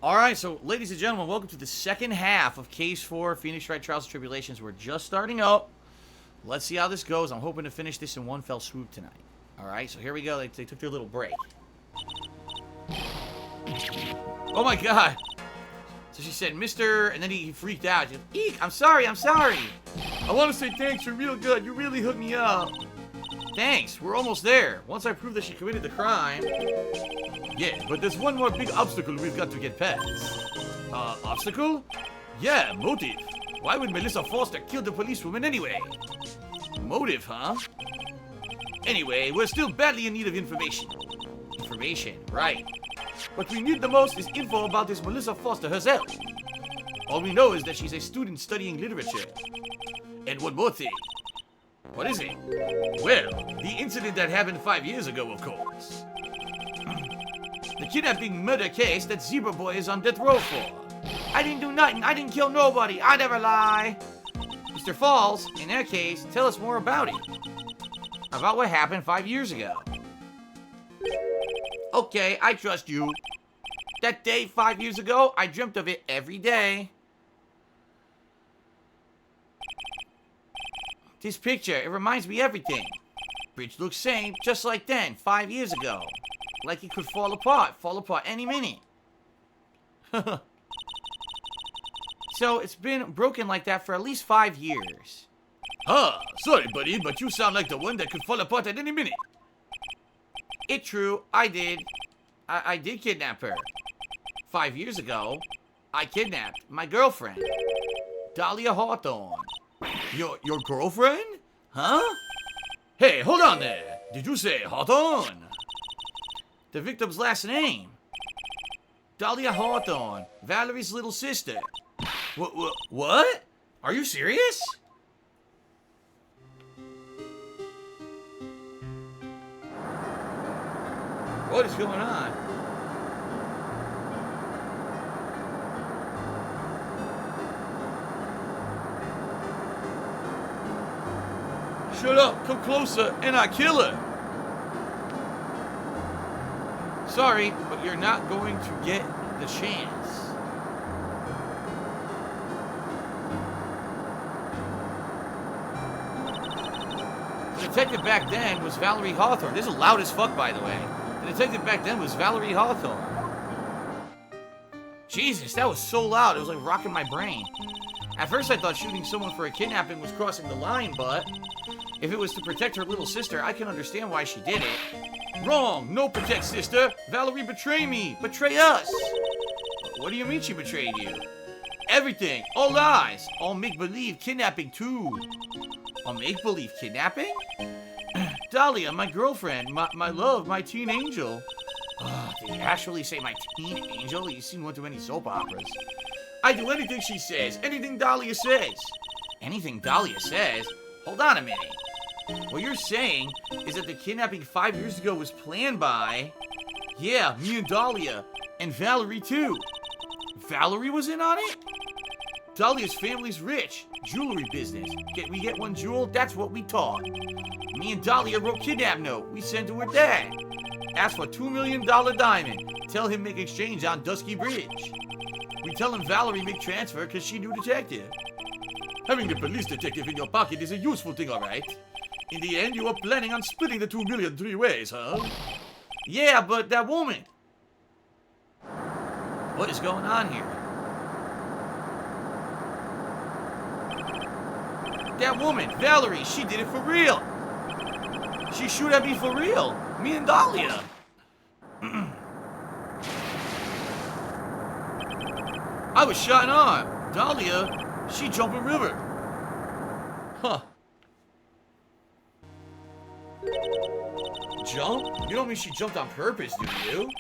Alright, so ladies and gentlemen, welcome to the second half of Case 4, Phoenix Wright Trials and Tribulations. We're just starting out. Let's see how this goes. I'm hoping to finish this in one fell swoop tonight. Alright, so here we go. They took their little break. Oh my god. So she said, Mr. And then he freaked out. She goes, Eek, I'm sorry. I want to say thanks, you're real good. You really hooked me up. Thanks, we're almost there. Once I prove that she committed the crime. Yeah, but there's one more big obstacle we've got to get past. Obstacle? Yeah, motive. Why would Melissa Foster kill the policewoman anyway? Motive, huh? Anyway, we're still badly in need of information. Information, right. What we need the most is info about this Melissa Foster herself. All we know is that she's a student studying literature. And one more thing. What is it? Well, the incident that happened 5 years ago, of course. The kidnapping murder case that Zebra Boy is on death row for. I didn't do nothing. I didn't kill nobody. I never lie. Mr. Falls, in that case, tell us more about it. About what happened 5 years ago. Okay, I trust you. That day 5 years ago, I dreamt of it every day. This picture, it reminds me of everything. Bridge looks same, just like then, 5 years ago. Like it could fall apart any minute. So, it's been broken like that for at least 5 years. Huh, sorry buddy, but you sound like the one that could fall apart at any minute. It's true, I did. I did kidnap her. 5 years ago, I kidnapped my girlfriend, Dahlia Hawthorne. Your girlfriend? Huh? Hey, hold on there. Did you say Hawthorne? The victim's last name. Dahlia Hawthorne, Valerie's little sister. What? Are you serious? What is going on? Shut up, come closer, and I kill her. Sorry, but you're not going to get the chance. The detective back then was Valerie Hawthorne. This is loud as fuck, by the way. The detective back then was Valerie Hawthorne. Jesus, that was so loud, it was like rocking my brain. At first I thought shooting someone for a kidnapping was crossing the line, but if it was to protect her little sister, I can understand why she did it. Wrong! No protect sister! Valerie betrayed me! Betray us! What do you mean she betrayed you? Everything! All lies! All make-believe kidnapping too! All make-believe kidnapping? Dahlia, my girlfriend, my love, my teen angel. Did you actually say my teen angel? You've seen one too many soap operas. I do anything she says. Anything Dahlia says. Anything Dahlia says? Hold on a minute. What you're saying is that the kidnapping 5 years ago was planned by... Yeah, me and Dahlia. And Valerie too. Valerie was in on it? Dahlia's family's rich. Jewelry business. We get one jewel? That's what we taught. Me and Dahlia wrote kidnap note. We sent to her dad. Ask for $2 million diamond. Tell him make exchange on Dusky Bridge. We tell him Valerie make transfer because she knew detective. Having the police detective in your pocket is a useful thing, alright? In the end, you are planning on splitting the 2 million 3 ways, huh? Yeah, but that woman... What is going on here? That woman, Valerie, she did it for real. She shoot at me for real. Me and Dahlia. I was shot in arm. Dahlia, she jumped a river. Huh. Jump? You don't mean she jumped on purpose, do you?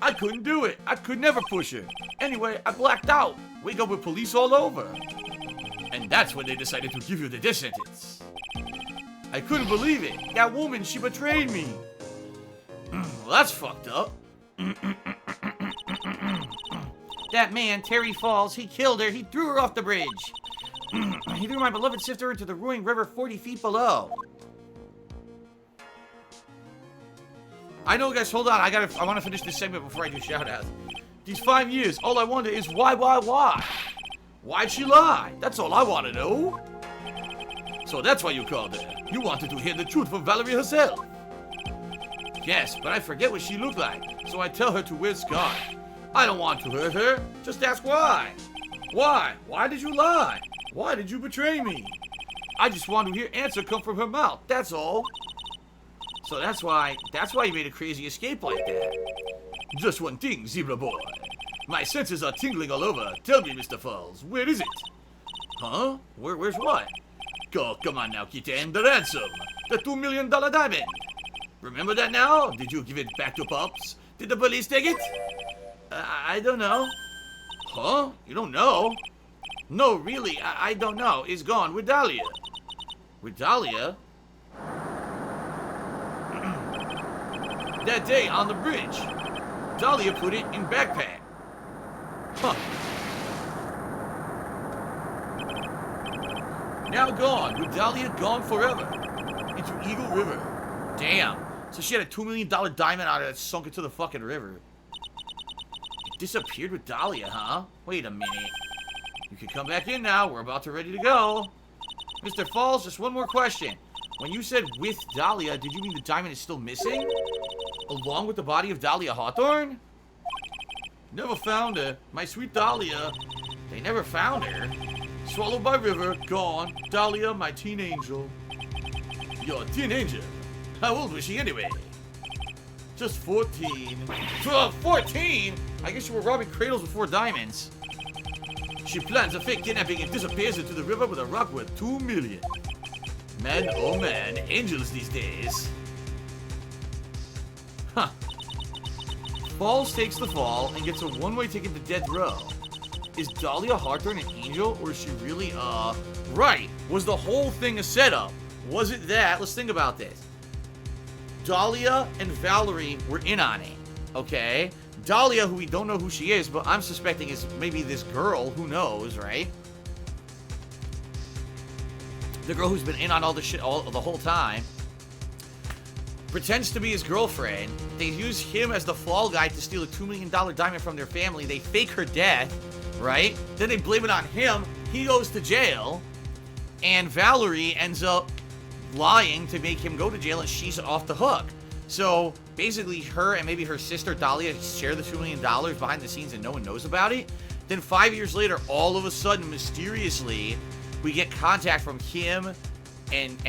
I couldn't do it. I could never push her. Anyway, I blacked out. Wake up with police all over. And that's when they decided to give you the death sentence. I couldn't believe it. That woman, she betrayed me. Well, that's fucked up. That man, Terry Falls, he killed her. He threw her off the bridge. He threw my beloved sister into the roaring river 40 feet below. I know, guys, hold on. I want to finish this segment before I do shoutouts. These 5 years, all I wonder is why? Why'd she lie? That's all I want to know. So that's why you called her. You wanted to hear the truth from Valerie herself. Yes, but I forget what she looked like, so I tell her to wear scarf. I don't want to hurt her. Just ask why. Why? Why did you lie? Why did you betray me? I just want to hear answer come from her mouth, that's all. So that's why you made a crazy escape like that. Just one thing, Zebra Boy. My senses are tingling all over. Tell me, Mr. Falls, where is it? Huh? Where's what? Go, come on now, kitten, the ransom. The $2 million diamond. Remember that now? Did you give it back to Pops? Did the police take it? I don't know. Huh? You don't know? No, really, I don't know. It's gone with Dahlia. With Dahlia? That day on the bridge. Dahlia put it in backpack. Huh. Now gone, with Dahlia gone forever. Into Eagle River. Damn. So she had a $2 million diamond on her that sunk into the fucking river. It disappeared with Dahlia, huh? Wait a minute. You can come back in now. We're about to ready to go. Mr. Falls, just one more question. When you said with Dahlia, did you mean the diamond is still missing? Along with the body of Dahlia Hawthorne? Never found her. My sweet Dahlia. They never found her. Swallowed by river, gone. Dahlia, my teen angel. Your teen angel? How old was she anyway? Just 14. 14? I guess you were robbing cradles with 4 diamonds. She plans a fake kidnapping and disappears into the river with a rock worth $2 million. Man, oh man, angels these days. Huh. Falls takes the fall and gets a one-way ticket to death row. Is Dahlia Hawthorne an angel, or is she really, right. Was the whole thing a setup? Was it that? Let's think about this. Dahlia and Valerie were in on it, okay? Dahlia, who we don't know who she is, but I'm suspecting is maybe this girl, who knows, right? The girl who's been in on all the shit the whole time. Pretends to be his girlfriend. They use him as the fall guy to steal a $2 million diamond from their family. They fake her death, right? Then they blame it on him. He goes to jail. And Valerie ends up lying to make him go to jail, and she's off the hook. So basically her and maybe her sister Dahlia share the $2 million behind the scenes and no one knows about it. Then 5 years later, all of a sudden, mysteriously, we get contact from him and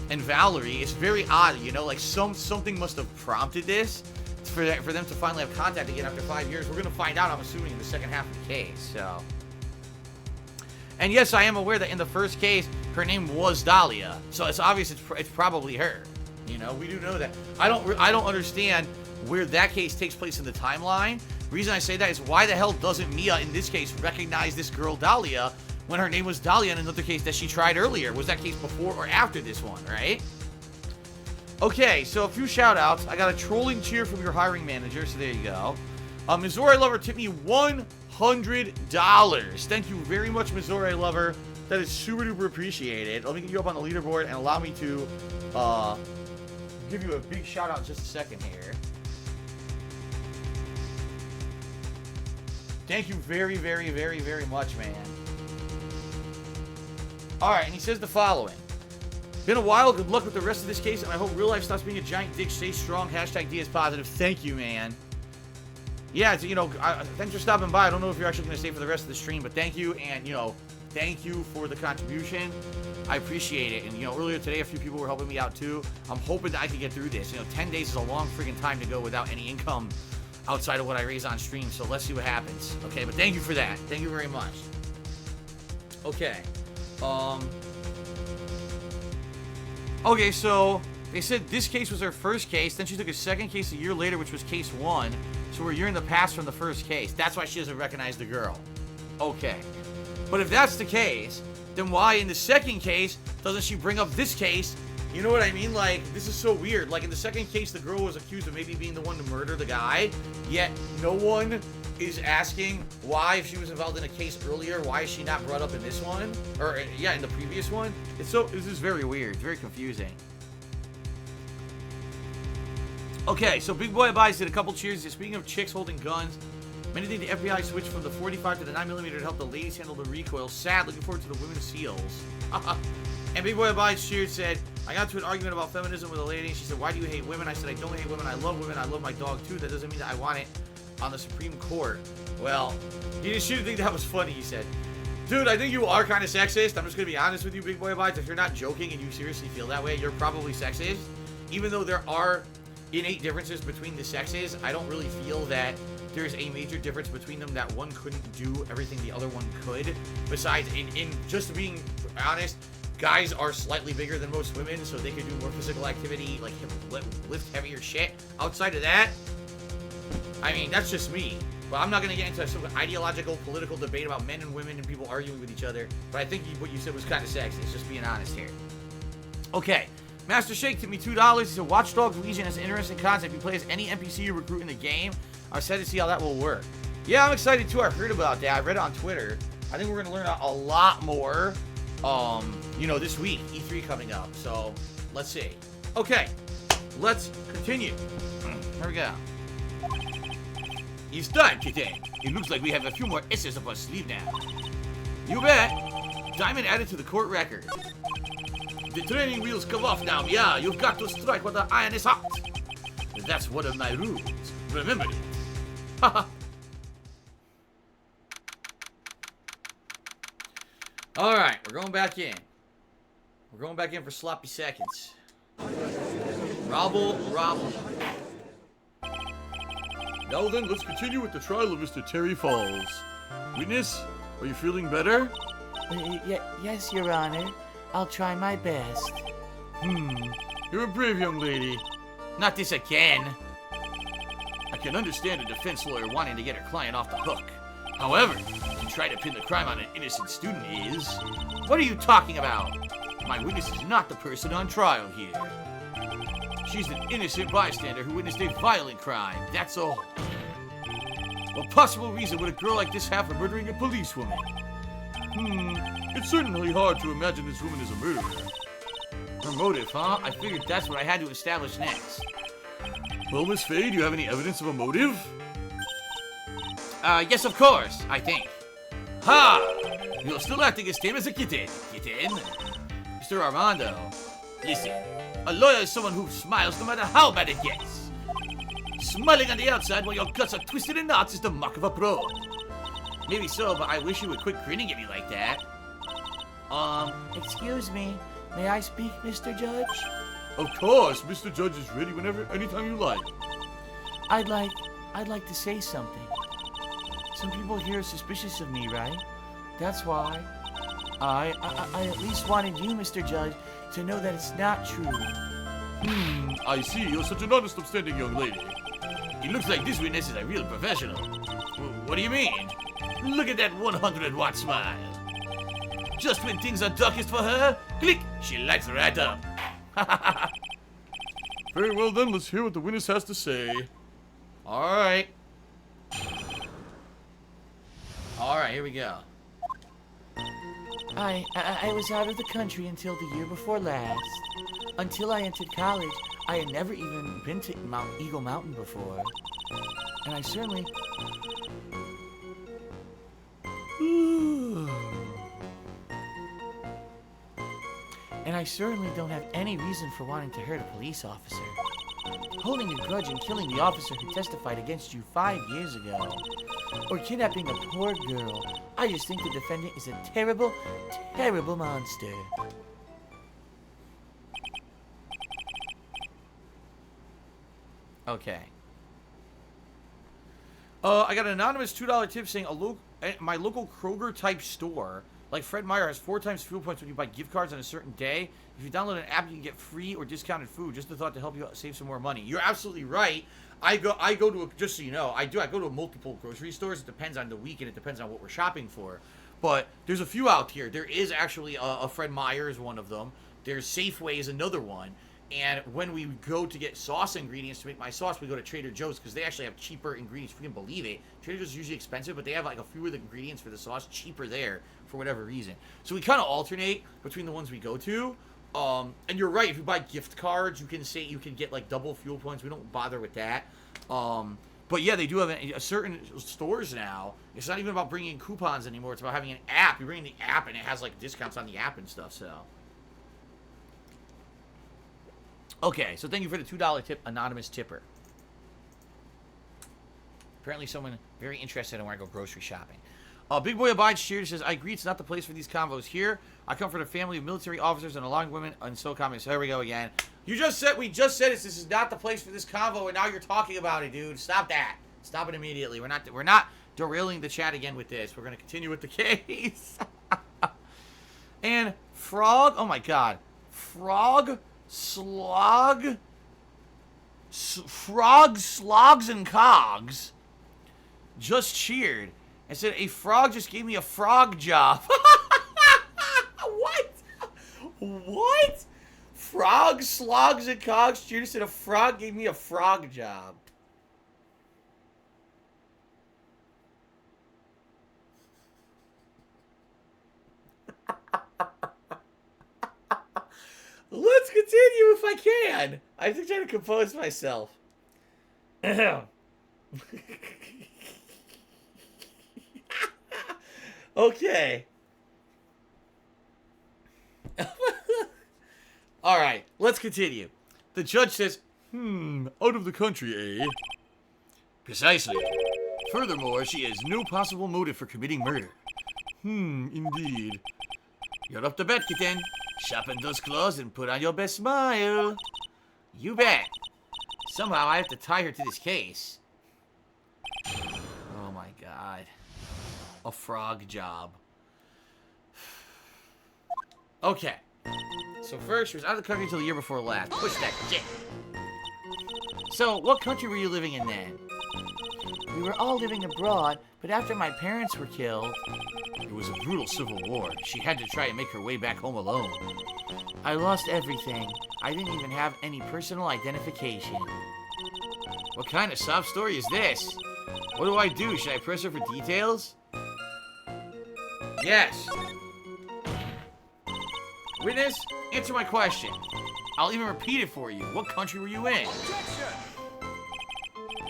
Valerie. It's very odd, you know, like something must have prompted this for them to finally have contact again after 5 years. We're gonna find out, I'm assuming, in the second half of the case. So, and yes, I am aware that in the first case her name was Dahlia, so it's obvious it's probably her. You know, we do know that. I don't understand where that case takes place in the timeline. The reason I say that is, why the hell doesn't Mia in this case recognize this girl Dahlia when her name was Dahlia in another case that she tried earlier? Was that case before or after this one, right? Okay, so a few shout outs. I got a trolling cheer from your hiring manager, so there you go. Missouri Lover tipped me $100. Thank you very much, Missouri Lover. That is super duper appreciated. Let me get you up on the leaderboard and allow me to give you a big shout out in just a second here. Thank you very, very, very, very much, man. Alright, and he says the following. Been a while, good luck with the rest of this case, and I hope real life stops being a giant dick. Stay strong, hashtag DS positive. Thank you, man. Yeah, you know, thanks for stopping by. I don't know if you're actually going to stay for the rest of the stream, but thank you, and, you know, thank you for the contribution. I appreciate it. And, you know, earlier today, a few people were helping me out, too. I'm hoping that I can get through this. You know, 10 days is a long freaking time to go without any income outside of what I raise on stream, so let's see what happens. Okay, but thank you for that. Thank you very much. Okay. Okay, so they said this case was her first case. Then she took a second case a year later, which was case 1. So we're a year in the past from the first case. That's why she doesn't recognize the girl. Okay. But if that's the case, then why in the second case doesn't she bring up this case? You know what I mean? Like, this is so weird. Like, in the second case, the girl was accused of maybe being the one to murder the guy, yet no one is asking why, if she was involved in a case earlier, why is she not brought up in this one? Or, yeah, in the previous one? This is very weird. It's very confusing. Okay, so Big Boy Abides did a couple cheers. Speaking of chicks holding guns, Many think the FBI switched from the 45 to the 9mm to help the ladies handle the recoil. Sad, looking forward to the women's seals. And Big Boy Abides cheered said, I got into an argument about feminism with a lady. She said, why do you hate women? I said, I don't hate women. I love women. I love my dog too. That doesn't mean that I want it on the Supreme Court. Well, he didn't think that was funny, he said. Dude, I think you are kind of sexist. I'm just going to be honest with you, Big Boy Abides. If you're not joking and you seriously feel that way, you're probably sexist. Even though there are innate differences between the sexes, I don't really feel that there's a major difference between them that one couldn't do everything the other one could. Besides, in just being honest, guys are slightly bigger than most women, so they can do more physical activity, like lift heavier shit. Outside of that, I mean, that's just me. But I'm not going to get into some ideological, political debate about men and women and people arguing with each other. But I think what you said was kind of sexist, just being honest here. Okay. Master Shake tipped me $2. He said, Watch Dogs Legion is an interesting concept. You play as any NPC you recruit in the game. I'm excited to see how that will work. Yeah, I'm excited too. I heard about that. I read it on Twitter. I think we're going to learn a lot more, you know, this week. E3 coming up. So, let's see. Okay. Let's continue. Here we go. It's time, kitten. It looks like we have a few more S's up our sleeve now. You bet. Diamond added to the court record. The training wheels come off now, yeah. You've got to strike while the iron is hot. That's one of my rules. Remember it. Haha. Alright, we're going back in. We're going back in for sloppy seconds. Robble. Now then, let's continue with the trial of Mr. Terry Falls. Witness, are you feeling better? Yes, Your Honor. I'll try my best. You're a brave young lady. Not this again. I can understand a defense lawyer wanting to get her client off the hook. However, to try to pin the crime on an innocent student is... What are you talking about? My witness is not the person on trial here. She's an innocent bystander who witnessed a violent crime, that's all. What possible reason would a girl like this have for murdering a policewoman? It's certainly hard to imagine this woman is a murderer. Her motive, huh? I figured that's what I had to establish next. Well, Miss Faye, do you have any evidence of a motive? Yes, of course, I think. Ha! You're still acting as tame as a kitten. Mr. Armando, listen. A lawyer is someone who smiles no matter how bad it gets. Smiling on the outside while your guts are twisted in knots is the mark of a pro. Maybe so, but I wish you would quit grinning at me like that. Excuse me. May I speak, Mr. Judge? Of course, Mr. Judge is ready anytime you like. I'd like to say something. Some people here are suspicious of me, right? That's why I at least wanted you, Mr. Judge, to know that it's not true. I see. You're such an honest, upstanding young lady. It looks like this witness is a real professional. What do you mean? Look at that 100-watt smile. Just when things are darkest for her, click, she lights right up. Very well then, let's hear what the witness has to say. Alright. Alright, here we go. I was out of the country until the year before last. Until I entered college, I had never even been to Eagle Mountain before. And I certainly... And I certainly don't have any reason for wanting to hurt a police officer. Holding a grudge and killing the officer who testified against you 5 years ago. Or kidnapping a poor girl. I just think the defendant is a terrible, terrible monster. Okay. I got an anonymous $2 tip saying my local Kroger type store, like Fred Meyer, has 4 times fuel points when you buy gift cards on a certain day. If you download an app, you can get free or discounted food. Just a thought to help you save some more money. You're absolutely right. I go to just so you know, I go to multiple grocery stores. It depends on the week and it depends on what we're shopping for. But there's a few out here. There is actually a Fred Meyer is one of them. There's Safeway is another one. And when we go to get sauce ingredients to make my sauce, we go to Trader Joe's because they actually have cheaper ingredients. If you can believe it. Trader Joe's is usually expensive, but they have like a few of the ingredients for the sauce cheaper there for whatever reason. So we kind of alternate between the ones we go to. And you're right. If you buy gift cards, you can get like double fuel points. We don't bother with that. But But yeah, they do have certain stores now. It's not even about bringing in coupons anymore. It's about having an app. You bring in the app, and it has like discounts on the app and stuff. So, okay. So thank you for the $2 tip, anonymous tipper. Apparently, someone very interested in where I go grocery shopping. Big Boy Abides Cheer says, I agree, it's not the place for these convos here. I come from a family of military officers and allowing women and so comments. Here we go again. We just said this is not the place for this convo, and now you're talking about it, dude. Stop that. Stop it immediately. We're not derailing the chat again with this. We're gonna continue with the case. And Frog, oh my god. Frog, Slog, Frog, Slogs, and Cogs just cheered and said, a frog just gave me a frog job. What? What? Frog, Slogs, and Cogs cheered and said, a frog gave me a frog job. Let's continue if I can. I think I'm trying to compose myself. Okay. Alright, let's continue. The judge says, out of the country, eh? Precisely. Furthermore, she has no possible motive for committing murder. Indeed. You're up to bet, kitten. Sharpen those claws and put on your best smile. You bet. Somehow I have to tie her to this case. Oh my god. A frog job. Okay. So first, she was out of the country until the year before last. Push that shit. So, what country were you living in then? We were all living abroad, but after my parents were killed... It was a brutal civil war. She had to try and make her way back home alone. I lost everything. I didn't even have any personal identification. What kind of sob story is this? What do I do? Should I press her for details? Yes. Witness, answer my question. I'll even repeat it for you. What country were you in?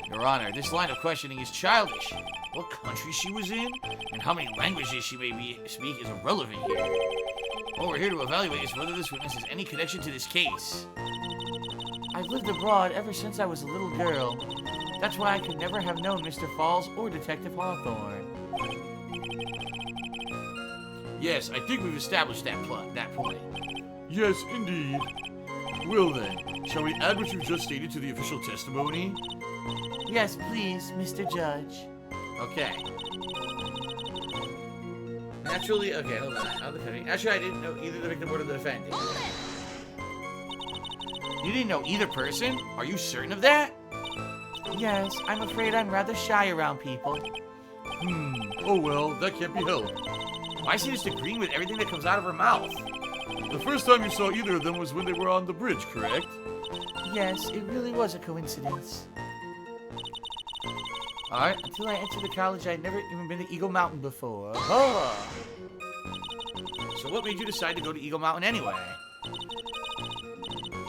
Your Honor, this line of questioning is childish. What country she was in, and how many languages she may speak is irrelevant here. What we're here to evaluate is whether this witness has any connection to this case. I've lived abroad ever since I was a little girl. That's why I could never have known Mr. Falls or Detective Hawthorne. Yes, I think we've established that point. Yes, indeed. Well then, shall we add what you just stated to the official testimony? Yes, please, Mr. Judge. Okay. Naturally, okay, hold on. Actually, I didn't know either the victim or the defendant. You didn't know either person? Are you certain of that? Yes, I'm afraid I'm rather shy around people. Oh well, that can't be helped. Why is she just agreeing with everything that comes out of her mouth? The first time you saw either of them was when they were on the bridge, correct? Yes, it really was a coincidence. Alright. Until I entered the college, I'd never even been to Eagle Mountain before. Oh. So what made you decide to go to Eagle Mountain anyway?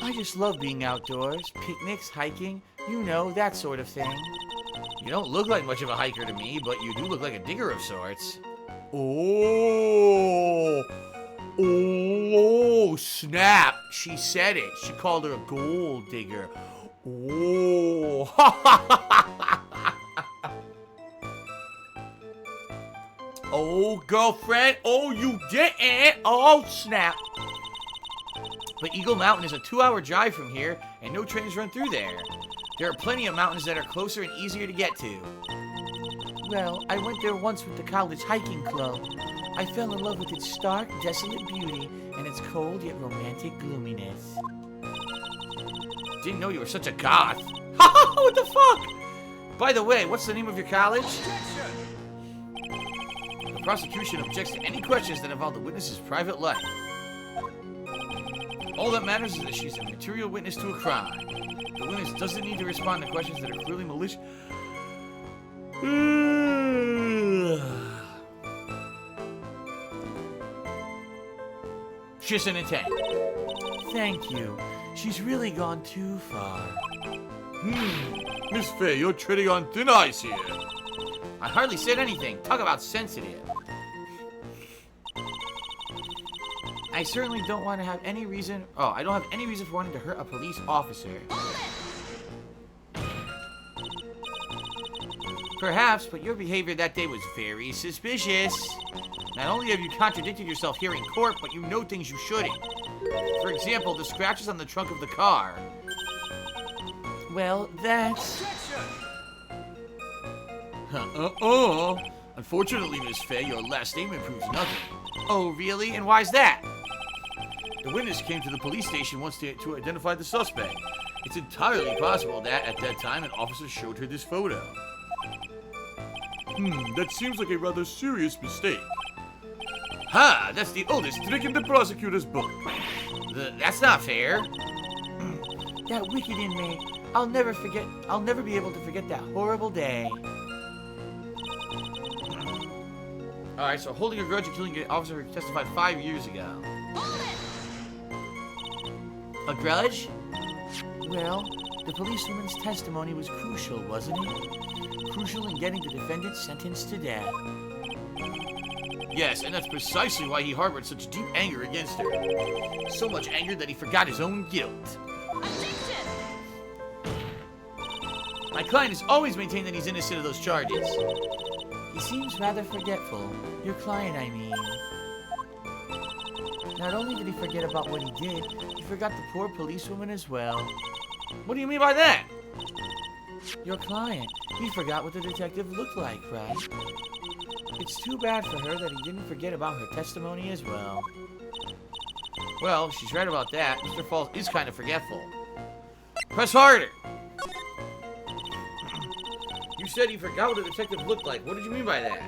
I just love being outdoors. Picnics, hiking, you know, that sort of thing. You don't look like much of a hiker to me, but you do look like a digger of sorts. Oh! Oh, snap! She said it. She called her a gold digger. Oh! Oh, girlfriend. Oh, you didn't. Oh, snap. But Eagle Mountain is a 2-hour drive from here, and no trains run through there. There are plenty of mountains that are closer and easier to get to. Well, I went there once with the college hiking club. I fell in love with its stark, desolate beauty and its cold yet romantic gloominess. Didn't know you were such a goth. What the fuck? By the way, what's the name of your college? The prosecution objects to any questions that involve the witness's private life. All that matters is that she's a material witness to a crime. The witness doesn't need to respond to questions that are clearly malicious. She's an intent. Thank you. She's really gone too far. Miss Faye, you're treading on thin ice here. I hardly said anything. Talk about sensitive. I certainly don't want to have any reason... Oh, I don't have any reason for wanting to hurt a police officer. Perhaps, but your behavior that day was very suspicious. Not only have you contradicted yourself here in court, but you know things you shouldn't. For example, the scratches on the trunk of the car. Well, that's... Unfortunately, Miss Faye, your last statement proves nothing. Oh, really? And why's that? The witness came to the police station once to identify the suspect. It's entirely possible that, at that time, an officer showed her this photo. That seems like a rather serious mistake. Ha! That's the oldest trick in the prosecutor's book. That's not fair. That wicked inmate. I'll never be able to forget that horrible day. Alright, so holding a grudge and killing an officer who testified 5 years ago. A grudge? Well, the policewoman's testimony was crucial, wasn't it? Crucial in getting the defendant sentenced to death. Yes, and that's precisely why he harbored such deep anger against her. So much anger that he forgot his own guilt. My client has always maintained that he's innocent of those charges. He seems rather forgetful. Your client, I mean. Not only did he forget about what he did, he forgot the poor policewoman as well. What do you mean by that? Your client. He forgot what the detective looked like, right? It's too bad for her that he didn't forget about her testimony as well. Well, she's right about that. Mr. Falls is kind of forgetful. Press harder! You said he forgot what the detective looked like. What did you mean by that?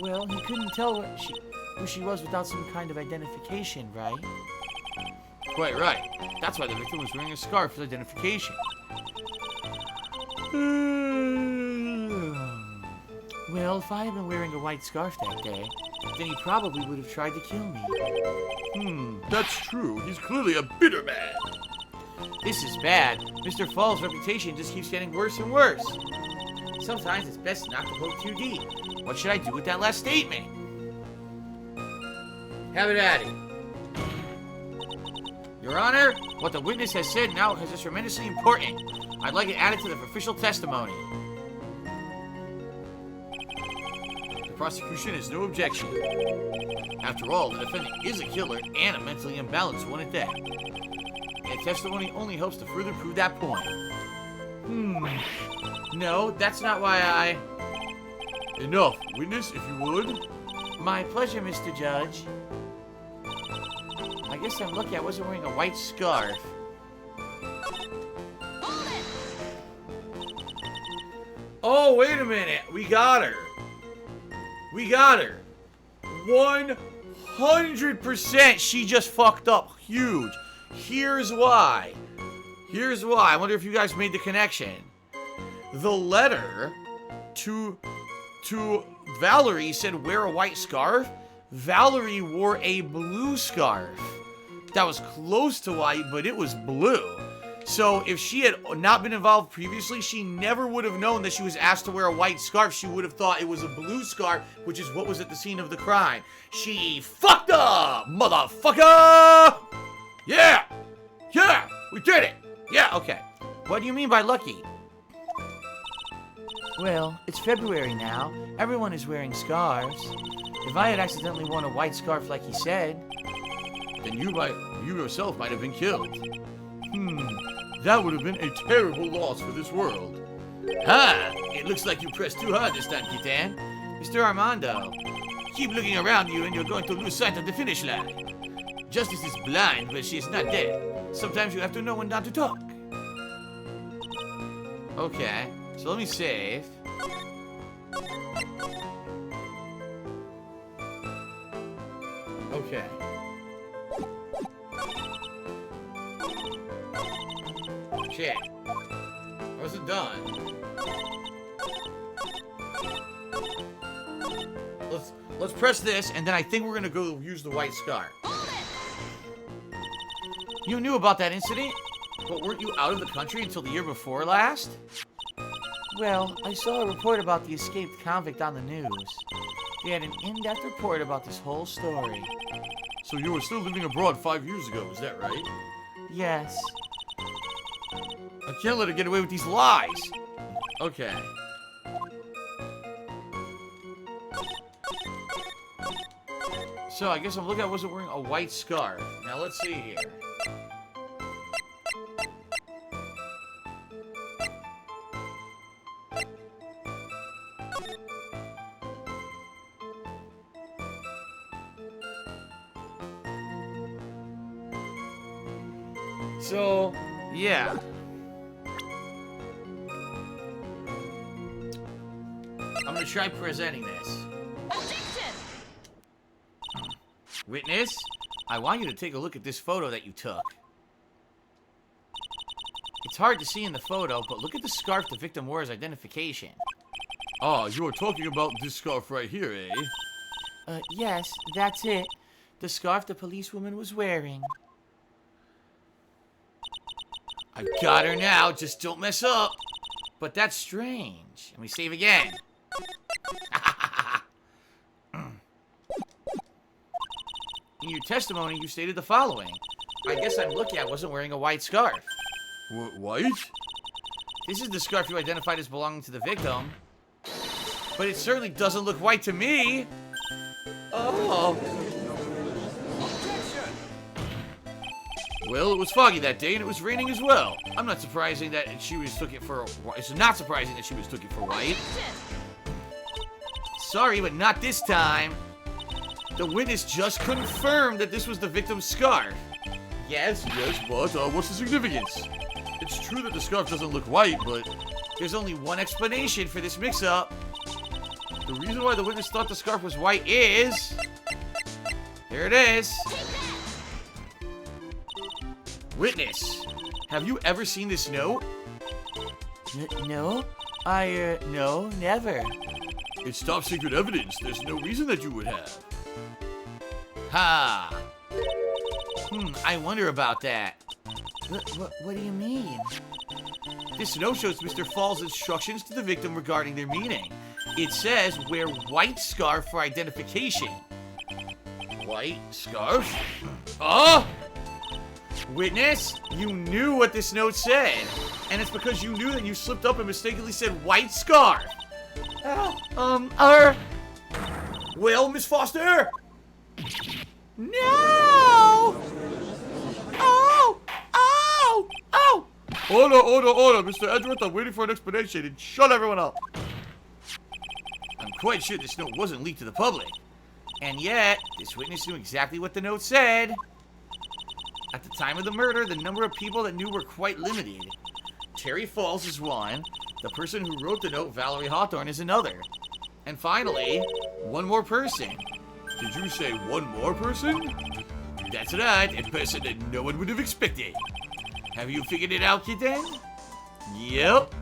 Well, he couldn't tell who she was without some kind of identification, right? Quite right. That's why the victim was wearing a scarf for identification. Well, if I had been wearing a white scarf that day, then he probably would have tried to kill me. That's true. He's clearly a bitter man. This is bad. Mr. Falls' reputation just keeps getting worse and worse. Sometimes it's best not to poke too deep. What should I do with that last statement? Have it at it. Your Honor, what the witness has said now is tremendously important. I'd like it added to the official testimony. The prosecution has no objection. After all, the defendant is a killer and a mentally imbalanced one at that. And testimony only helps to further prove that point. No, that's not why I... Enough. Witness, if you would. My pleasure, Mr. Judge. I guess I'm lucky I wasn't wearing a white scarf. Oh, wait a minute. We got her. We got her. 100% she just fucked up huge. Here's why. Here's why. I wonder if you guys made the connection. The letter to Valerie said wear a white scarf. Valerie wore a blue scarf. That was close to white, but it was blue. So if she had not been involved previously, she never would have known that she was asked to wear a white scarf. She would have thought it was a blue scarf, which is what was at the scene of the crime. She fucked up, motherfucker! Yeah! Yeah! We did it! Yeah, okay. What do you mean by lucky? Well, it's February now. Everyone is wearing scarves. If I had accidentally worn a white scarf like he said, then you yourself might have been killed. That would have been a terrible loss for this world. Ha! It looks like you pressed too hard this time, Kitan. Mr. Armando, keep looking around you and you're going to lose sight of the finish line. Justice is blind, but she is not dead. Sometimes you have to know when not to talk. Okay, so let me save. Okay. Shit. I wasn't done. Let's press this, and then I think we're gonna go use the white scar. You knew about that incident? But weren't you out of the country until the year before last? Well, I saw a report about the escaped convict on the news. They had an in-depth report about this whole story. So you were still living abroad 5 years ago, is that right? Yes. I can't let her get away with these lies. Okay. So I guess I'm looking at I wasn't wearing a white scarf. Now let's see here. So, yeah. I'm gonna try presenting this. Objection! Witness, I want you to take a look at this photo that you took. It's hard to see in the photo, but look at the scarf the victim wore as identification. Oh, you are talking about this scarf right here, eh? Yes, that's it. The scarf the policewoman was wearing. I've got her now, just don't mess up. But that's strange. Let me save again. In your testimony, you stated the following. I guess I'm lucky I wasn't wearing a white scarf. White? This is the scarf you identified as belonging to the victim. But it certainly doesn't look white to me. Oh. Well, it was foggy that day, and it was raining as well. I'm not surprising that she was took it for. It's not surprising that she was took it for white. Sorry, but not this time. The witness just confirmed that this was the victim's scarf. Yes, but what's the significance? It's true that the scarf doesn't look white, but there's only one explanation for this mix-up. The reason why the witness thought the scarf was white is. There it is. Witness, have you ever seen this note? No? No, never. It's top secret evidence. There's no reason that you would have. Ha! I wonder about that. What do you mean? This note shows Mr. Fall's instructions to the victim regarding their meaning. It says, wear white scarf for identification. White scarf? Oh! Witness, you knew what this note said. And it's because you knew that you slipped up and mistakenly said white scarf. Well, Miss Foster? No! Oh! Oh! Oh! Order, Mr. Edgeworth, I'm waiting for an explanation and shut everyone up. I'm quite sure this note wasn't leaked to the public. And yet, this witness knew exactly what the note said. At the time of the murder, the number of people that knew were quite limited. Terry Falls is one. The person who wrote the note, Valerie Hawthorne, is another. And finally, one more person. Did you say one more person? That's right, a person that no one would have expected. Have you figured it out, kitten? Yep.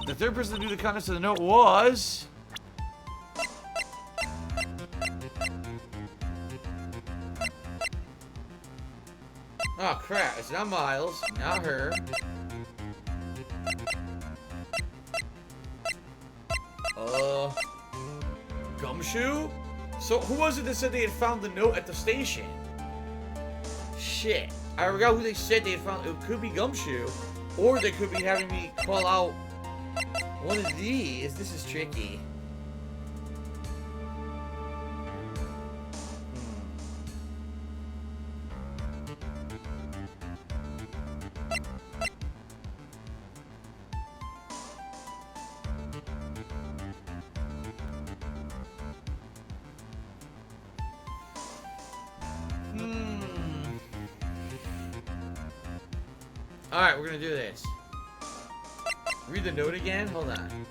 The third person to do the contents of the note was... Oh crap, it's not Miles, not her. Gumshoe? So who was it that said they had found the note at the station? Shit. I forgot who they said they had found. It could be Gumshoe. Or they could be having me call out one of these. This is tricky. Alright, we're gonna do this. Read the note again? Hold on.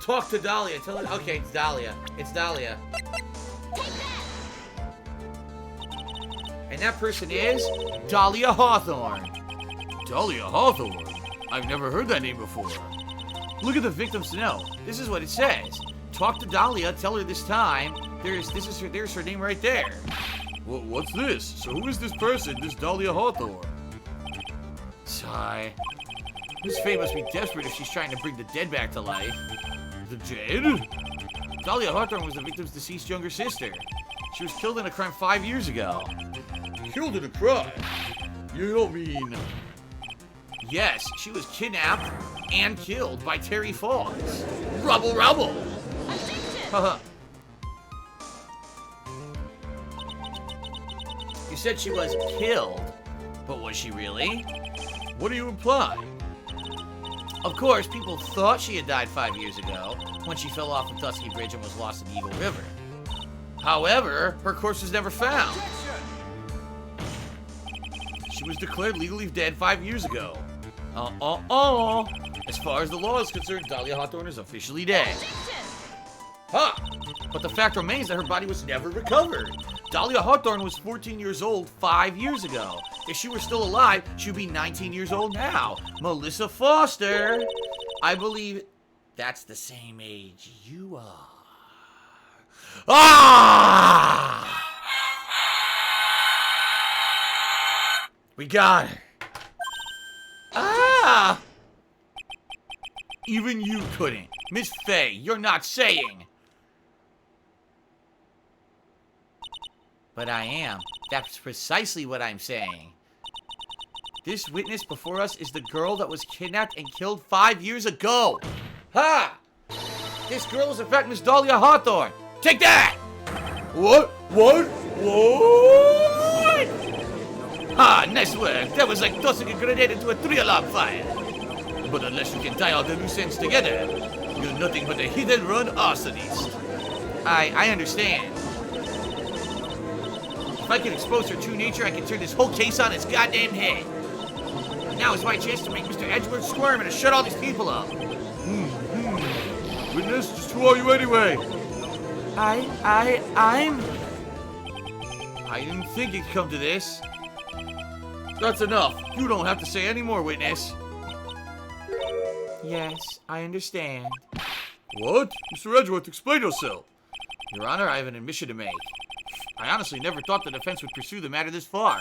Talk to Dahlia. Tell her. Okay, it's Dahlia. It's Dahlia. And that person is Dahlia Hawthorne. Dahlia Hawthorne? I've never heard that name before. Look at the victim's note. This is what it says. Talk to Dahlia. Tell her this time. There's her name right there. What's this? So who is this person, this Dahlia Hawthorne? Sigh. Miss Faye must be desperate if she's trying to bring the dead back to life. The dead? Dahlia Hawthorne was the victim's deceased younger sister. She was killed in a crime 5 years ago. Killed in a crime? You don't mean... Yes, she was kidnapped and killed by Terry Fox. Rubble, rubble! Haha. You said she was killed, but was she really? What do you imply? Of course, people thought she had died 5 years ago when she fell off the Dusky Bridge and was lost in the Eagle River. However, her corpse was never found. She was declared legally dead 5 years ago. As far as the law is concerned, Dahlia Hawthorne is officially dead. Ha! But the fact remains that her body was never recovered. Dahlia Hawthorne was 14 years old 5 years ago. If she were still alive, she would be 19 years old now. Melissa Foster! I believe that's the same age you are. Ah! We got her. Ah! Even you couldn't. Miss Faye, you're not saying. But I am. That's precisely what I'm saying. This witness before us is the girl that was kidnapped and killed 5 years ago. Ha! This girl is in fact Miss Dahlia Hawthorne. Take that! What? What? What? Ah, nice work. That was like tossing a grenade into a 3-alarm fire. But unless you can tie all the loose ends together, you're nothing but a hit-and-run arsonist. I understand. If I can expose her true nature, I can turn this whole case on its goddamn head. Now is my chance to make Mr. Edgeworth squirm and to shut all these people up. Witness, just who are you anyway? I'm... I didn't think it'd come to this. That's enough. You don't have to say any more, witness. Yes, I understand. What? Mr. Edgeworth, explain yourself. Your Honor, I have an admission to make. I honestly never thought the defense would pursue the matter this far.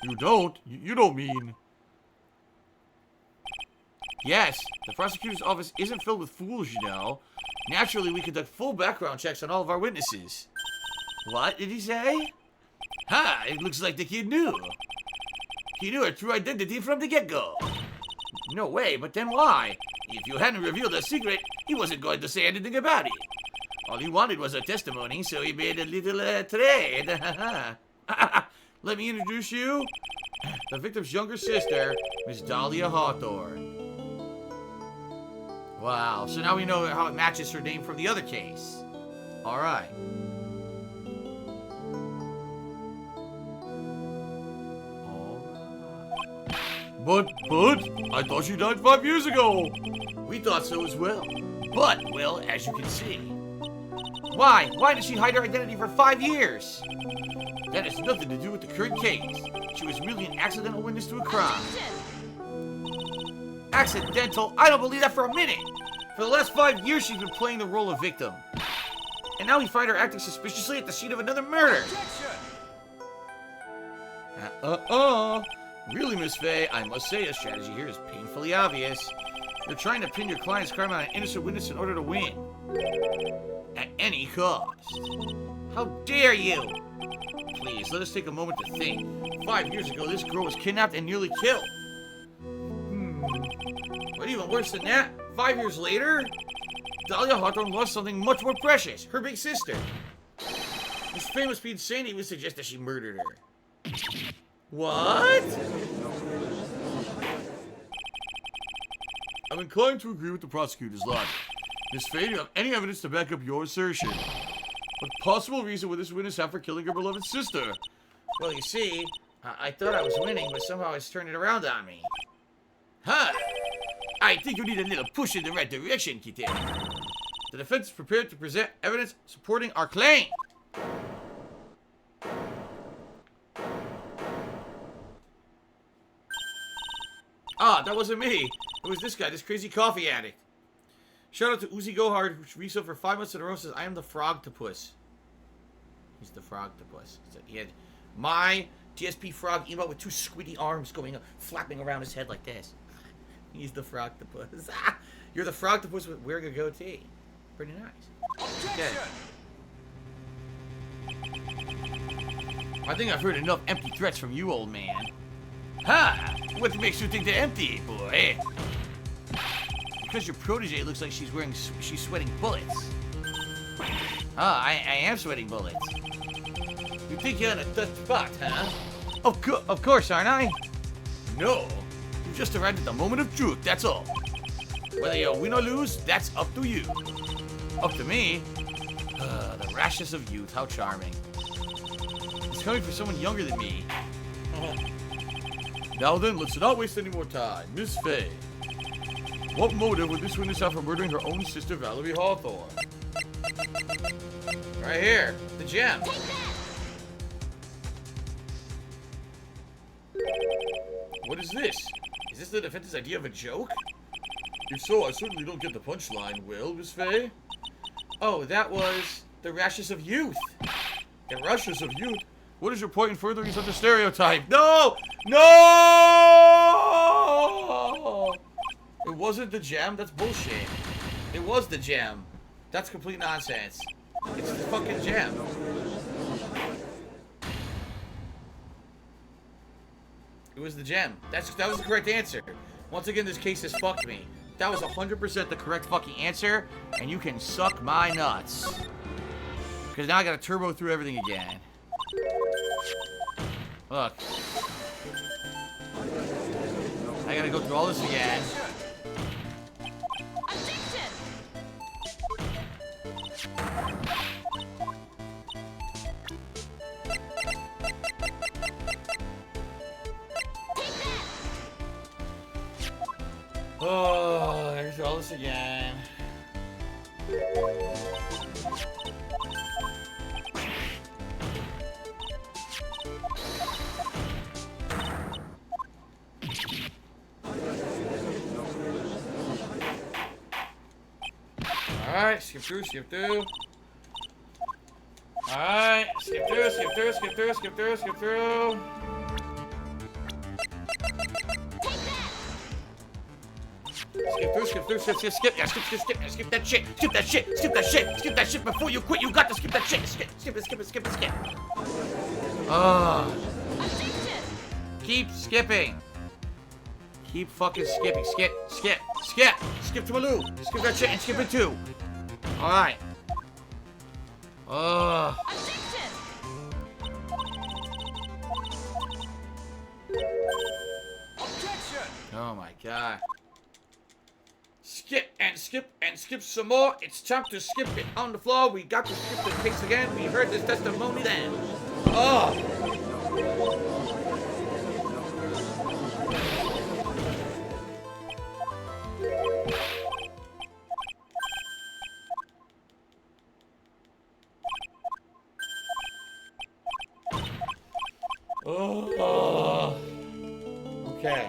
You don't? You don't mean... Yes, the prosecutor's office isn't filled with fools, you know. Naturally, we conduct full background checks on all of our witnesses. What did he say? Ha! It looks like the kid knew. He knew her true identity from the get-go. No way, but then why? If you hadn't revealed the secret, he wasn't going to say anything about it. All he wanted was a testimony, so he made a little trade. Let me introduce you. The victim's younger sister, Miss Dahlia Hawthorne. Wow, so now we know how it matches her name from the other case. Alright. But, I thought she died 5 years ago. We thought so as well. But, well, as you can see. Why? Why did she hide her identity for 5 years? That has nothing to do with the current case. She was merely an accidental witness to a crime. Accidental? I don't believe that for a minute. For the last 5 years, she's been playing the role of victim. And now we find her acting suspiciously at the scene of another murder. Really, Miss Faye, I must say a strategy here is painfully obvious. You're trying to pin your client's crime on an innocent witness in order to win. At any cost. How dare you? Please, let us take a moment to think. 5 years ago, this girl was kidnapped and nearly killed. But even worse than that, 5 years later, Dahlia Hawthorne lost something much more precious, her big sister. This famous be insane to even suggest that she murdered her. What? I'm inclined to agree with the prosecutor's logic. Miss Faye, do you have any evidence to back up your assertion? What possible reason would this witness have for killing her beloved sister? Well, you see, I thought I was winning, but somehow it's turning around on me. Huh? I think you need a little push in the right direction, Kitty. The defense is prepared to present evidence supporting our claim. Ah, that wasn't me. It was this guy, this crazy coffee addict. Shout out to Uzi Gohard, who resub for 5 months in a row says, I am the frog to puss. He's the frogtopus. He had my DSP frog emote with 2 squiddy arms going up, flapping around his head like this. He's the frogtopus. You're the frogtopus with wearing a goatee. Pretty nice. Okay. I think I've heard enough empty threats from you, old man. Ha! What makes you think they're empty, boy? Because your protege looks like she's sweating bullets. Ah, I am sweating bullets. You think you're in a tough spot, huh? Of course, aren't I? No. You just arrived at the moment of truth, that's all. Whether you win or lose, that's up to you. Up to me? The rashness of youth, how charming. It's coming from someone younger than me. Now then, let's not waste any more time. Miss Faye. What motive would this witness have for murdering her own sister, Valerie Hawthorne? Right here, the gem. What is this? Is this the defense's idea of a joke? If so, I certainly don't get the punchline, Will, Miss Faye. Oh, that was the rashes of youth. The rashes of youth? What is your point in furthering such a stereotype? No! No! It wasn't the gem. That's bullshit. It was the gem. That's complete nonsense. It's the fucking gem. It was the gem. That was the correct answer. Once again, this case has fucked me. That was 100% the correct fucking answer, and you can suck my nuts. Because now I gotta turbo through everything again. Look. I gotta go through all this again. Oh, I gotta do all this again. Alright, skip through. Alright, skip through. Skip through. Skip through that shit before you quit. You got to skip that shit. Skip it. Keep skipping. Keep fucking skipping. Skip. Skip to Maloo. Skip that shit and skip it too. Alright. Oh my god. Skip some more. It's time to skip it on the floor. We got to skip the case again. We heard this testimony then. Okay.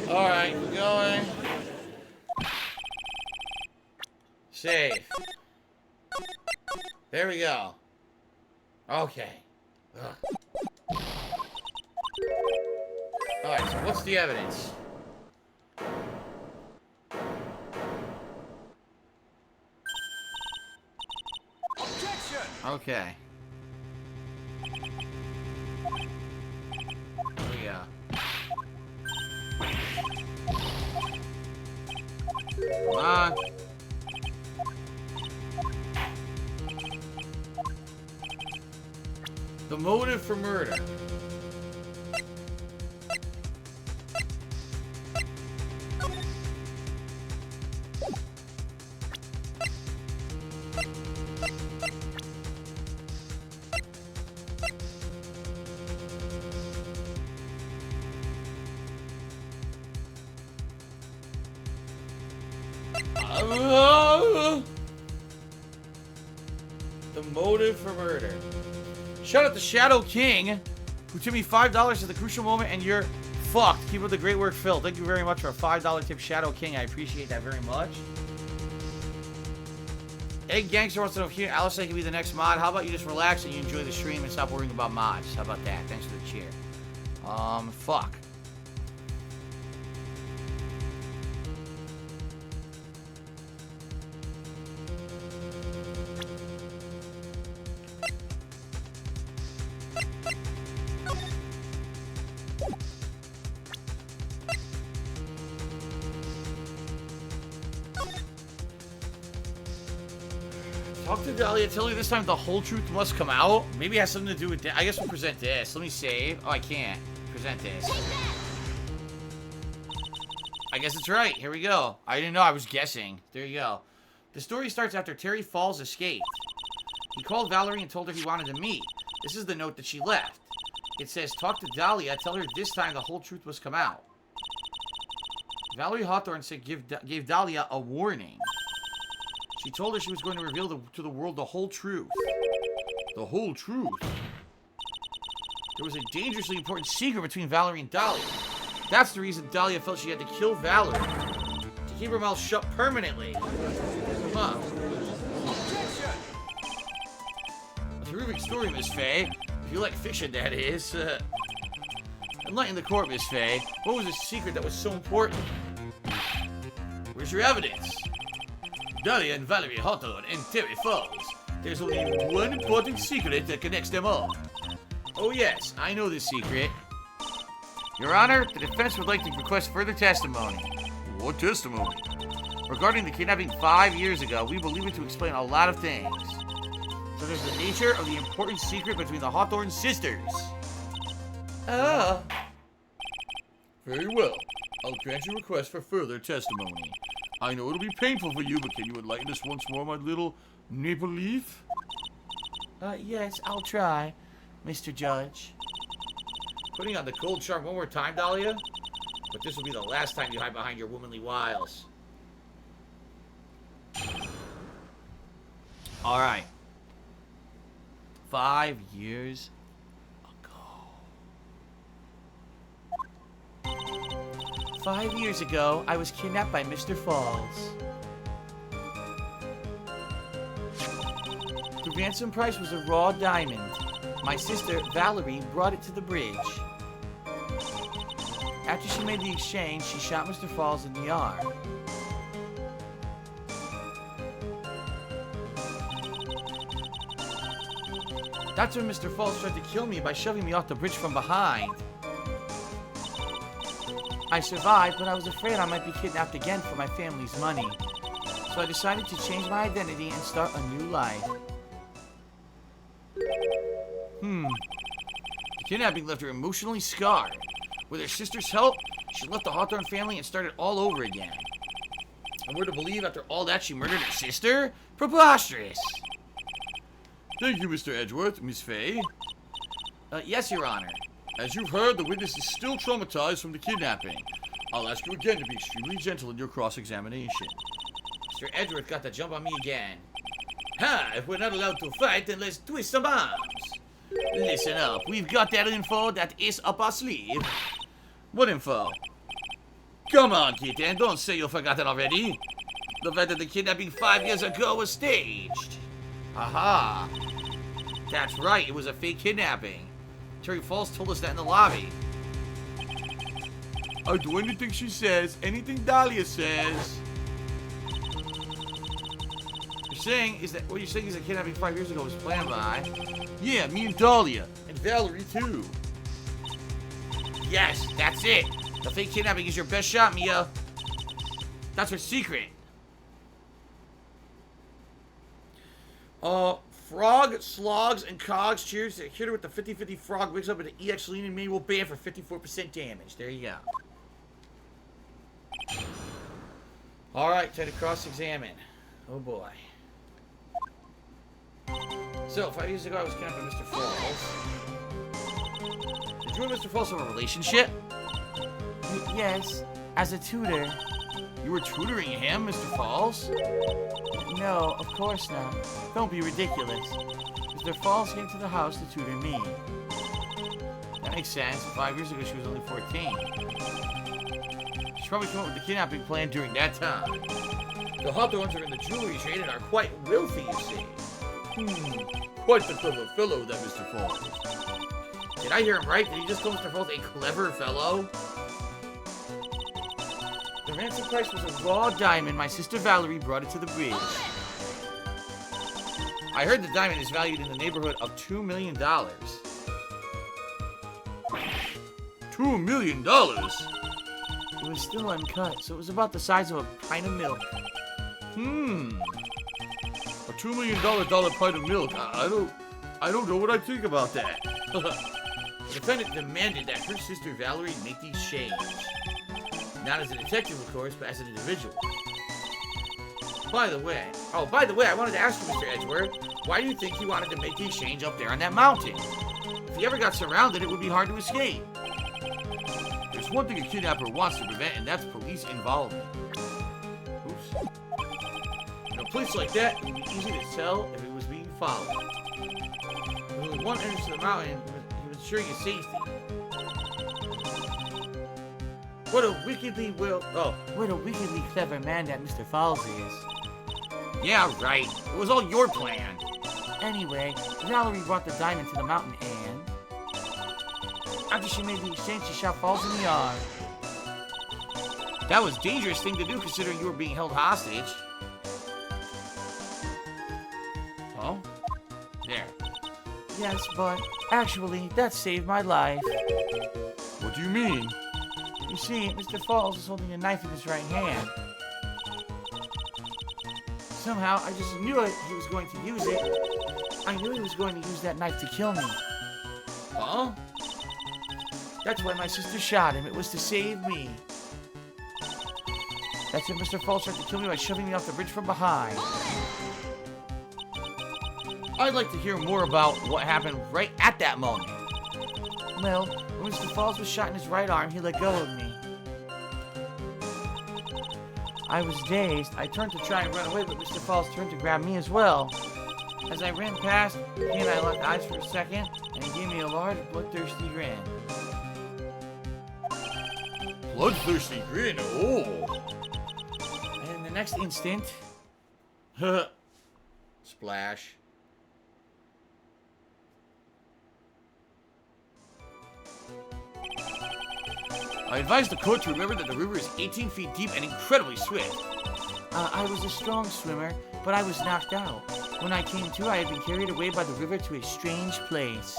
Alright, we're going. Save. There we go. Okay. Alright, so what's the evidence? Okay. Here we go. Come on. The motive for murder. The motive for murder. Shout out to Shadow King, who tipped me $5 at the crucial moment, and you're fucked. Keep up the great work, Phil. Thank you very much for a $5 tip, Shadow King. I appreciate that very much. Egg Gangster wants to know if here Alice can be the next mod. How about you just relax and you enjoy the stream and stop worrying about mods? How about that? Thanks for the cheer. Fuck. Talk to Dahlia, tell her this time the whole truth must come out. Maybe it has something to do with that. I guess we'll present this. Let me save. Oh, I can't. Present this. I guess it's right. Here we go. I didn't know. I was guessing. There you go. The story starts after Terry Falls escaped. He called Valerie and told her he wanted to meet. This is the note that she left. It says, talk to Dahlia, tell her this time the whole truth must come out. Valerie Hawthorne said gave Dahlia a warning. She told her she was going to reveal to the world the whole truth. The whole truth. There was a dangerously important secret between Valerie and Dahlia. That's the reason Dahlia felt she had to kill Valerie. To keep her mouth shut permanently. Huh. A terrific story, Miss Faye. If you like fiction, that is. Enlighten the court, Miss Faye. What was the secret that was so important? Where's your evidence? Dahlia and Valerie Hawthorne and Terry Falls. There's only one important secret that connects them all. Oh yes, I know this secret. Your Honor, the defense would like to request further testimony. What testimony? Regarding the kidnapping 5 years ago, we believe it to explain a lot of things. So there's the nature of the important secret between the Hawthorne sisters. Ah. Very well. I'll grant your request for further testimony. I know it'll be painful for you, but can you enlighten us once more, my little maple leaf? Yes, I'll try, Mr. Judge. Putting on the cold charm one more time, Dahlia? But this will be the last time you hide behind your womanly wiles. Alright. 5 years ago. 5 years ago, I was kidnapped by Mr. Falls. The ransom price was a raw diamond. My sister, Valerie, brought it to the bridge. After she made the exchange, she shot Mr. Falls in the arm. That's when Mr. Falls tried to kill me by shoving me off the bridge from behind. I survived, but I was afraid I might be kidnapped again for my family's money. So I decided to change my identity and start a new life. The kidnapping left her emotionally scarred. With her sister's help, she left the Hawthorne family and started all over again. And we're to believe after all that she murdered her sister? Preposterous! Thank you, Mr. Edgeworth. Miss Faye? Yes, Your Honor. As you've heard, the witness is still traumatized from the kidnapping. I'll ask you again to be extremely gentle in your cross-examination. Mr. Edgeworth got the jump on me again. Ha! If we're not allowed to fight, then let's twist some arms. Listen up. We've got that info that is up our sleeve. What info? Come on, kitten. Don't say you forgot it already. The fact that the kidnapping 5 years ago was staged. Aha. That's right. It was a fake kidnapping. Terry Falls told us that in the lobby. I'll do anything she says, anything Dahlia says. What you're saying is that kidnapping 5 years ago was planned by... Yeah, me and Dahlia. And Valerie, too. Yes, that's it. The fake kidnapping is your best shot, Mia. That's her secret. Frog, Slogs, and Cogs cheers to hit her with the 50-50 frog wigs up into EX leaning manual band for 54% damage. There you go. Alright, time to cross-examine. Oh boy. So, 5 years ago I was kidnapped by Mr. Falls. Did you and Mr. Falls have a relationship? Yes, as a tutor. You were tutoring him, Mr. Falls? No, of course not. Don't be ridiculous. Mr. Falls came to the house to tutor me. That makes sense. 5 years ago, she was only 14. She probably came up with the kidnapping plan during that time. The Hawthorns are in the jewelry trade and are quite wealthy, you see. Quite the clever fellow, that Mr. Falls. Did I hear him right? Did he just call Mr. Falls a clever fellow? The ransom price was a raw diamond. My sister Valerie brought it to the bridge. I heard the diamond is valued in the neighborhood of $2 million. $2 million? It was still uncut, so it was about the size of a pint of milk. A $2 million dollar pint of milk. I don't know what I think about that. The defendant demanded that her sister Valerie make these shades. Not as a detective, of course, but as an individual. By the way, I wanted to ask you, Mr. Edgeworth, why do you think he wanted to make the exchange up there on that mountain? If he ever got surrounded, it would be hard to escape. There's one thing a kidnapper wants to prevent, and that's police involvement. Oops. In a place like that, it would be easy to tell if it was being followed. With only one entrance to the mountain, he was ensuring his safety. What a wickedly clever man that Mr. Falls is. Yeah, right. It was all your plan. Anyway, Valerie brought the diamond to the mountain and... after she made the exchange, she shot Falls in the arm. That was a dangerous thing to do considering you were being held hostage. Oh? There. Yes, but actually, that saved my life. What do you mean? You see, Mr. Falls is holding a knife in his right hand. Somehow, I just knew he was going to use it. I knew he was going to use that knife to kill me. Huh? That's why my sister shot him. It was to save me. That's when Mr. Falls tried to kill me by shoving me off the bridge from behind. I'd like to hear more about what happened right at that moment. Well, when Mr. Falls was shot in his right arm, he let go of me. I was dazed. I turned to try and run away, but Mr. Falls turned to grab me as well. As I ran past, he and I locked eyes for a second, and he gave me a large, bloodthirsty grin. Bloodthirsty grin? Oh! And in the next instant... Splash. I advise the court to remember that the river is 18 feet deep and incredibly swift. I was a strong swimmer, but I was knocked out. When I came to, I had been carried away by the river to a strange place.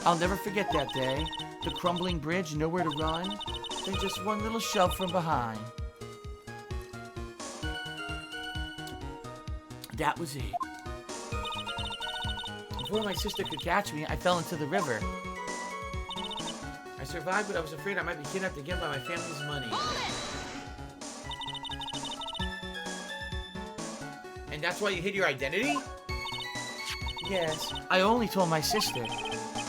I'll never forget that day. The crumbling bridge, nowhere to run, then just one little shove from behind. That was it. Before my sister could catch me, I fell into the river. I survived, but I was afraid I might be kidnapped again by my family's money. And that's why you hid your identity? Yes, I only told my sister.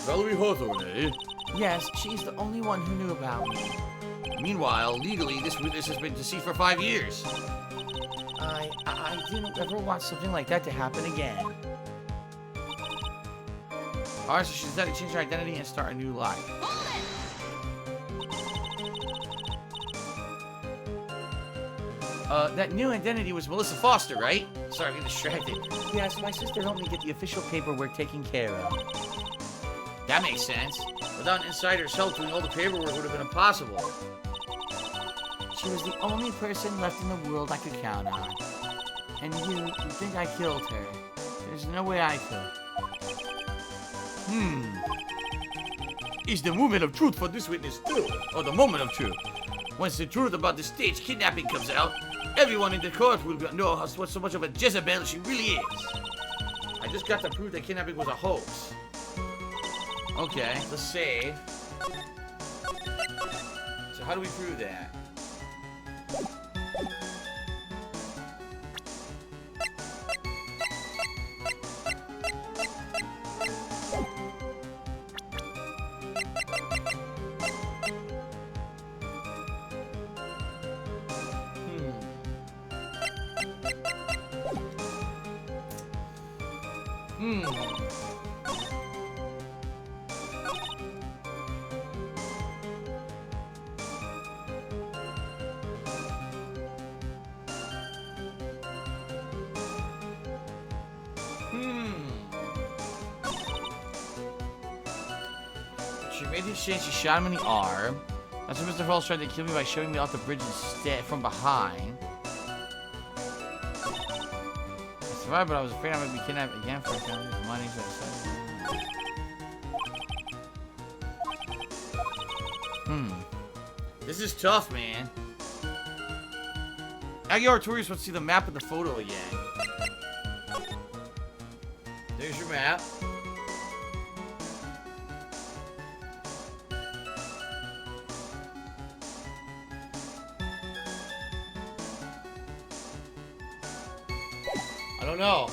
Valerie Hawthorne, eh? Yes, she's the only one who knew about me. Meanwhile, legally, this witness has been deceased for 5 years. I didn't ever want something like that to happen again. Alright, so she decided to change her identity and start a new life. That new identity was Melissa Foster, right? Sorry, I'm getting distracted. Yes, my sister helped me get the official paperwork taken care of. That makes sense. Without an insider's help, doing all the paperwork would have been impossible. She was the only person left in the world I could count on. And you think I killed her. There's no way I could. It's the moment of truth for this witness too. Or the moment of truth. Once the truth about the stage kidnapping comes out, everyone in the court will know what so much of a Jezebel she really is. I just got to prove that kidnapping was a hoax. Okay, let's save. So how do we prove that? She made the exchange, she shot him in the arm. That's when Mr. Falls tried to kill me by shoving me off the bridge instead from behind. I survived, but I was afraid I might be kidnapped again for accounting money, so I said. This is tough, man. Aggie Artorius wants to see the map of the photo again. There's your map. I don't know.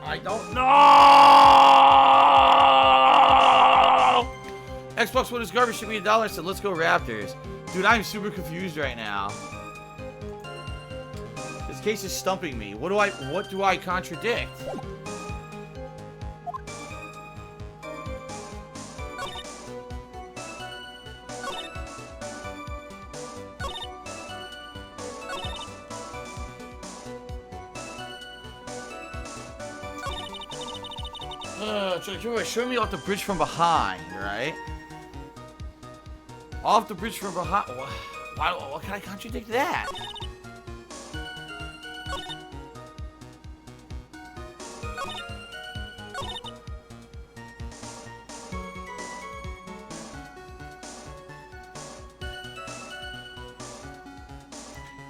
I don't know. Xbox One is garbage. Should be $1. Said, let's go Raptors. Dude, I'm super confused right now. This case is stumping me. What do I contradict? Show me off the bridge from behind, right? Off the bridge from behind. What can I contradict that?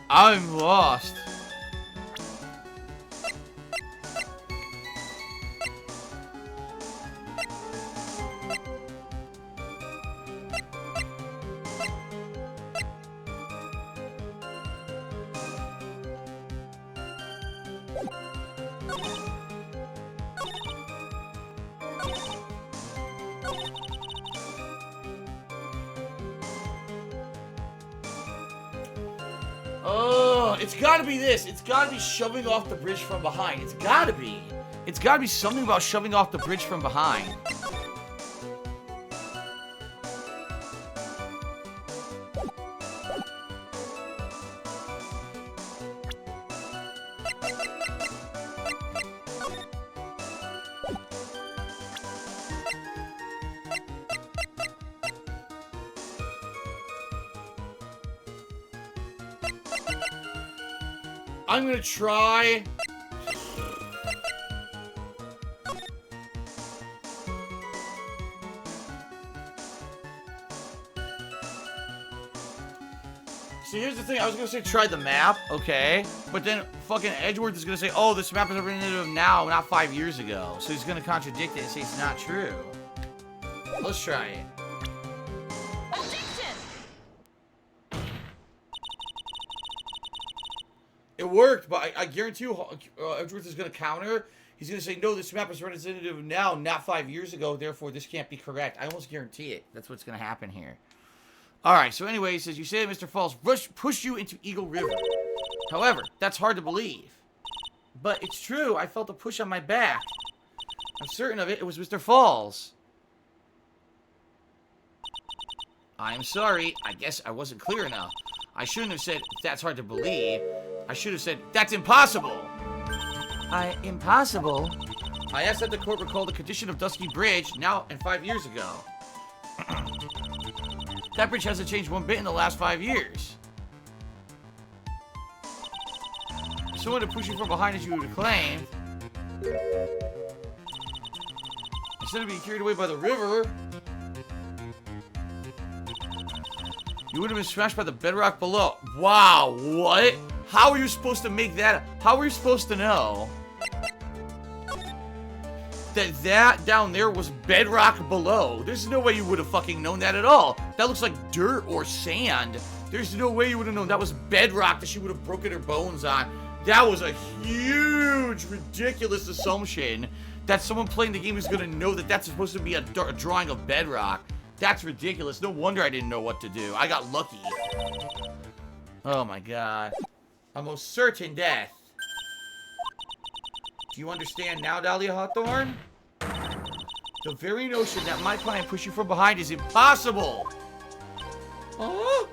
I'm lost. Oh, it's gotta be this. It's gotta be shoving off the bridge from behind. It's gotta be. It's gotta be something about shoving off the bridge from behind. I'm gonna try. See, here's the thing. I was gonna say try the map, okay? But then fucking Edgeworth is gonna say, oh, this map is representative of now, not 5 years ago. So he's gonna contradict it and say it's not true. Let's try it. It worked, but I guarantee you Edgeworth is going to counter. He's going to say, no, this map is representative of now, not 5 years ago. Therefore, this can't be correct. I almost guarantee it. That's what's going to happen here. All right, so anyway, he says, you say that Mr. Falls pushed you into Eagle River. However, that's hard to believe. But it's true. I felt a push on my back. I'm certain of it. It was Mr. Falls. I'm sorry. I guess I wasn't clear enough. I shouldn't have said, that's hard to believe. I should have said, that's impossible. Impossible? I asked that the court recall the condition of Dusky Bridge now and 5 years ago. That bridge hasn't changed one bit in the last 5 years. Someone to push you from behind as you would have claimed. Instead of being carried away by the river, you would have been smashed by the bedrock below. Wow, what? How are you supposed to make that? How are you supposed to know that down there was bedrock below? There's no way you would have fucking known that at all. That looks like dirt or sand. There's no way you would have known that was bedrock that she would have broken her bones on. That was a huge, ridiculous assumption that someone playing the game is gonna know that that's supposed to be a drawing of Bedrock. That's ridiculous. No wonder I didn't know what to do. I got lucky. Oh my god. Almost certain death. Do you understand now, Dahlia Hawthorne? The very notion that my client pushed you from behind is impossible. Oh.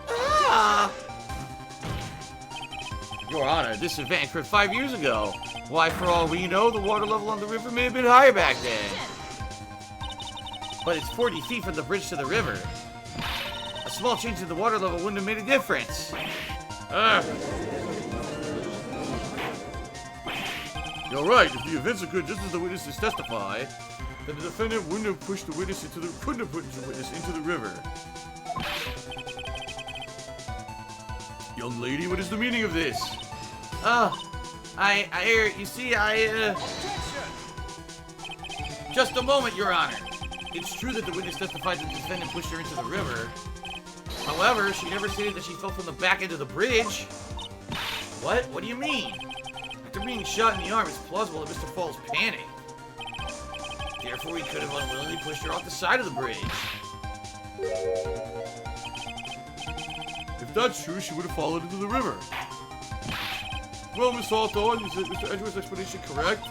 Ah. Your Honor, this event occurred 5 years ago. Why, for all we know, the water level on the river may have been higher back then. But it's 40 feet from the bridge to the river. A small change in the water level wouldn't have made a difference. You're right. If the events occurred just as the witnesses testify, then the defendant couldn't have pushed the witness into the river. Young lady, what is the meaning of this? Just a moment, Your Honor. It's true that the witness testified that the defendant pushed her into the river. However, she never stated that she fell from the back end of the bridge. What? What do you mean? After being shot in the arm, it's plausible that Mr. Falls panicked. Therefore, he could have unwillingly pushed her off the side of the bridge. If that's true, she would have fallen into the river. Well, Miss Hawthorne, is Mr. Edgeworth's explanation correct?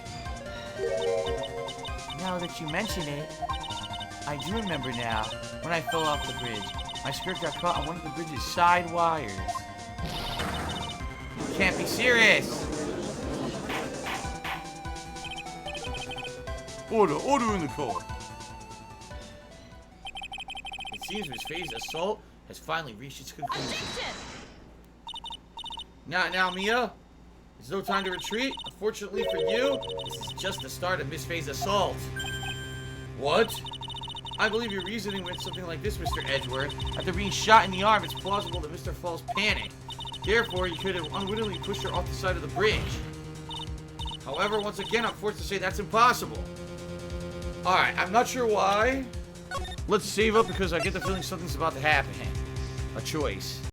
Now that you mention it, I do remember now. When I fell off the bridge, my skirt got caught on one of the bridge's side wires. You can't be serious. Order in the court. It seems Miss Faye's assault has finally reached its conclusion. Now, Mia, there's no time to retreat. Unfortunately for you, this is just the start of Miss Faye's assault. What? I believe your reasoning went something like this, Mr. Edgeworth. After being shot in the arm, it's plausible that Mr. Falls panicked. Therefore, you could have unwittingly pushed her off the side of the bridge. However, once again, I'm forced to say that's impossible. Alright, I'm not sure why. Let's save up because I get the feeling something's about to happen. A choice.